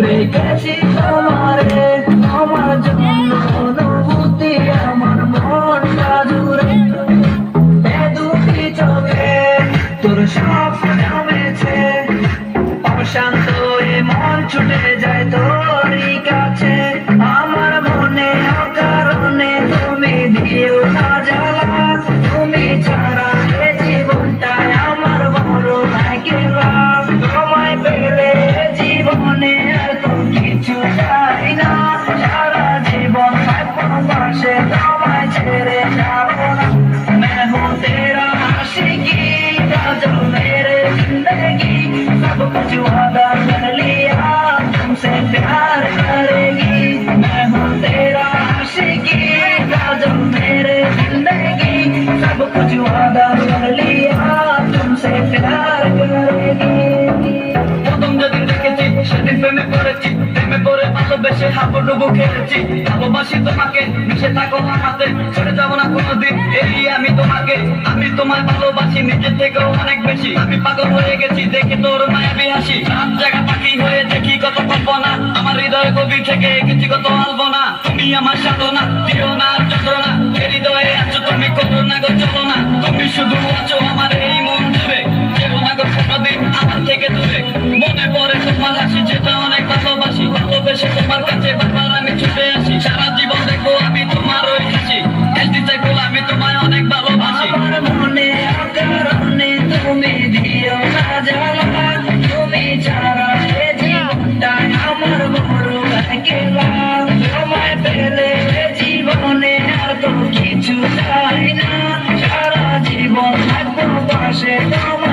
রেখেছি তোমারে, আমার জন্য অনুভূতি আমার মনটা জুড়ে। এ দুটি চোখে তোর সব জমেছে, অশান্ত এ মন ছুটে যায় তোরই কাছে। আমার মনে অকারণে তুমি দিও না জ্বালা, তুমি ছাড়া এ জীবনটায় আমার বড় একলা। তোমায় পেলে জীবনে এত কিছু চাই না, সারা জীবন থাকবো পাশে, তোমায় ছেড়ে যাবো না। मैं हूँ तेरा आशिकी का जो मेरे जिंदगी, सब कुछ वादा कर लिया तुमसे प्यार करेगी। मैं हूँ तेरा आशिकी का जो मेरे जिंदगी, सब कुछ वादा कर लिया तुमसे प्यार करेगी। প্রথম যেদিন দেখেছি সেদিন প্রেমে পড়েছি, প্রেমে পড়ে ভালোবেসে হাবুডুবু খেলেছি। ভালোবাসি তোমাকে, মিশে থাকো আমাতে, ছেড়ে যাবো না কোনোদিন এই আমি তোমাকে। আমি তোমায় ভালোবাসি নিজের থেকেও অনেক বেশি, আমি পাগল হয়ে গেছি দেখে তোর মায়াবী হাসি। রাত জাগা পাখি হয়ে দেখি কত কল্পনা, আমার হৃদয় গভীর থেকে এঁকেছি কত আলপনা। তুমি আমার সাধনা, দিও না আর যন্ত্রণা, এ হৃদয়ে আছো তুমি, করো না গো চলো না। তুমি শুধু আছো আমার এই মন জুড়ে, যেও না গো কোনোদিন আমার থেকে দূরে। মনে পড়ে তোমার হাসি, যেটা অনেক ভালোবাসি, ভালোবেসে তোমার কাছে বারবার আমি ছুটে আসি। সারা জীবন দেখবো আমি তোমার ওই হাসি, এসডি চাইবো আমি তোমায় অনেক ভালোবাসি। আমার মনে অকারণে তুমি দিও না জ্বালা, তুমি ছাড়া এ জীবনটায় আমার বড় একলা। তোমায় পেলে জীবনে আর তো কিছু চাই না, সারা জীবন থাকবো পাশে তোমার।